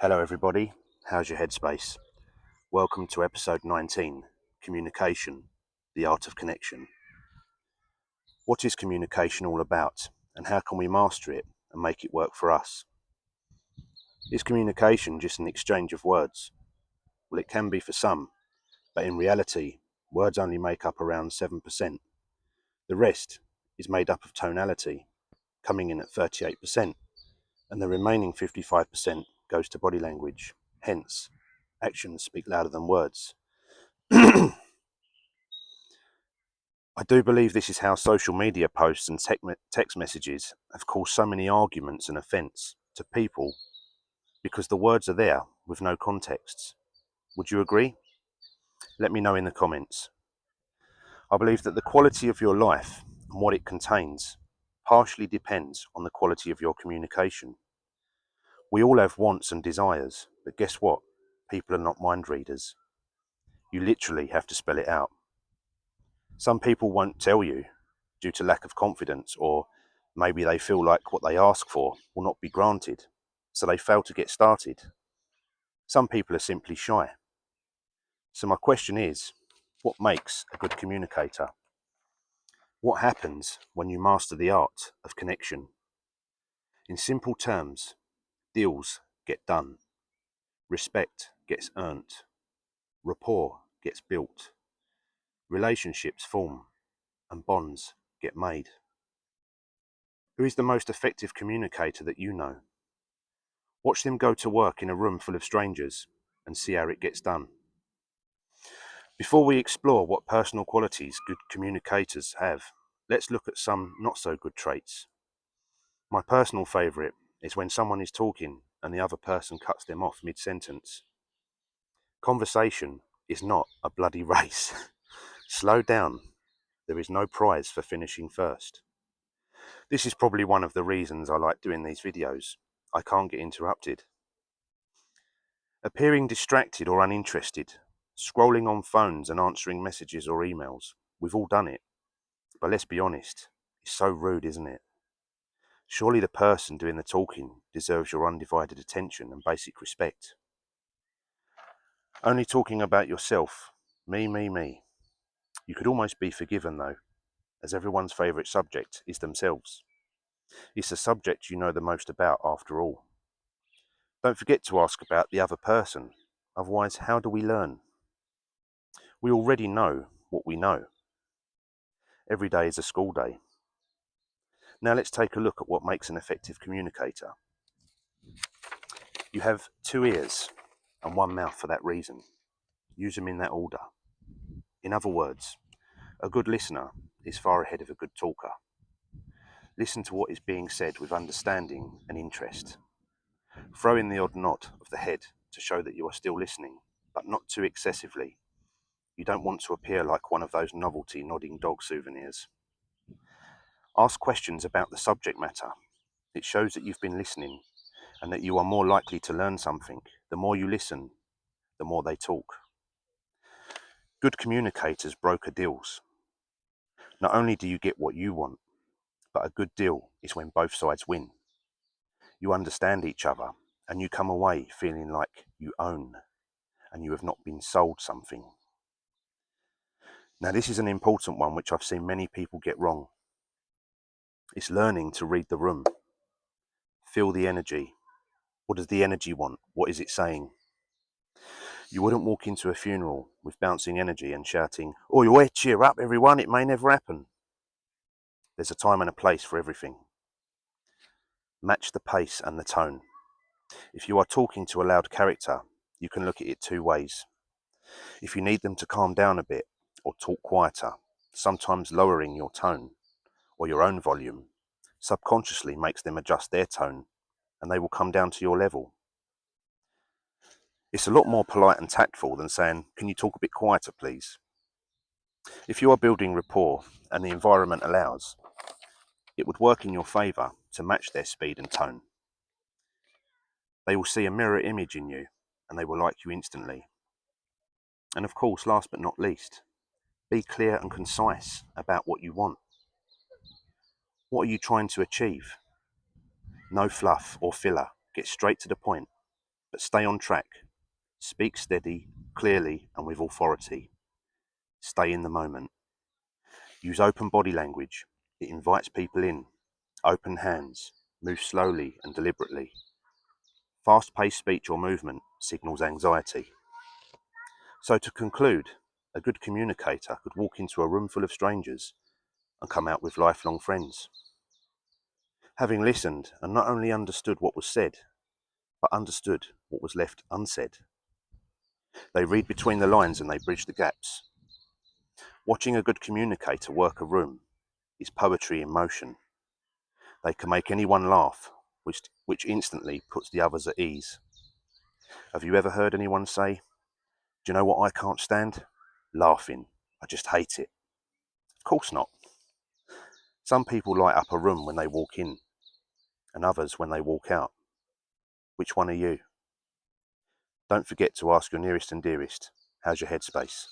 Hello everybody, how's your headspace? Welcome to episode 19, Communication, the Art of Connection. What is communication all about, and how can we master it and make it work for us? Is communication just an exchange of words? Well, it can be for some, but in reality, words only make up around 7%. The rest is made up of tonality, coming in at 38%, and the remaining 55% goes to body language. Hence, actions speak louder than words. I do believe this is how social media posts and text messages have caused so many arguments and offence to people because the words are there with no contexts. Would you agree? Let me know in the comments. I believe that the quality of your life and what it contains partially depends on the quality of your communication. We all have wants and desires, but guess what? People are not mind readers. You literally have to spell it out. Some people won't tell you due to lack of confidence, or maybe they feel like what they ask for will not be granted, so they fail to get started. Some people are simply shy. So my question is, what makes a good communicator? What happens when you master the art of connection? In simple terms, deals get done, respect gets earned, rapport gets built, relationships form, and bonds get made. Who is the most effective communicator that you know? Watch them go to work in a room full of strangers and see how it gets done. Before we explore what personal qualities good communicators have, let's look at some not so good traits. My personal favourite is when someone is talking and the other person cuts them off mid-sentence. Conversation is not a bloody race. Slow down. There is no prize for finishing first. This is probably one of the reasons I like doing these videos. I can't get interrupted. Appearing distracted or uninterested, scrolling on phones and answering messages or emails. We've all done it. But let's be honest, it's so rude, isn't it? Surely the person doing the talking deserves your undivided attention and basic respect. Only talking about yourself, me, me, me. You could almost be forgiven though, as everyone's favourite subject is themselves. It's the subject you know the most about after all. Don't forget to ask about the other person, otherwise how do we learn? We already know what we know. Every day is a school day. Now let's take a look at what makes an effective communicator. You have 2 ears and 1 mouth for that reason. Use them in that order. In other words, a good listener is far ahead of a good talker. Listen to what is being said with understanding and interest. Throw in the odd nod of the head to show that you are still listening, but not too excessively. You don't want to appear like one of those novelty nodding dog souvenirs. Ask questions about the subject matter. It shows that you've been listening and that you are more likely to learn something. The more you listen, the more they talk. Good communicators broker deals. Not only do you get what you want, but a good deal is when both sides win. You understand each other and you come away feeling like you own and you have not been sold something. Now this is an important one which I've seen many people get wrong. It's learning to read the room. Feel the energy. What does the energy want? What is it saying? You wouldn't walk into a funeral with bouncing energy and shouting, "Oi, oi, cheer up everyone, it may never happen." There's a time and a place for everything. Match the pace and the tone. If you are talking to a loud character, you can look at it 2 ways. If you need them to calm down a bit or talk quieter, sometimes lowering your tone or your own volume subconsciously makes them adjust their tone and they will come down to your level. It's a lot more polite and tactful than saying, "Can you talk a bit quieter, please?" If you are building rapport and the environment allows, it would work in your favour to match their speed and tone. They will see a mirror image in you and they will like you instantly. And of course, last but not least, be clear and concise about what you want. What are you trying to achieve? No fluff or filler. Get straight to the point. But stay on track. Speak steady, clearly, and with authority. Stay in the moment. Use open body language. It invites people in. Open hands. Move slowly and deliberately. Fast-paced speech or movement signals anxiety. So to conclude, a good communicator could walk into a room full of strangers and come out with lifelong friends. Having listened and not only understood what was said, but understood what was left unsaid. They read between the lines and they bridge the gaps. Watching a good communicator work a room is poetry in motion. They can make anyone laugh, which instantly puts the others at ease. Have you ever heard anyone say, "Do you know what I can't stand? Laughing. I just hate it." Of course not. Some people light up a room when they walk in, and others when they walk out. Which one are you? Don't forget to ask your nearest and dearest, how's your headspace?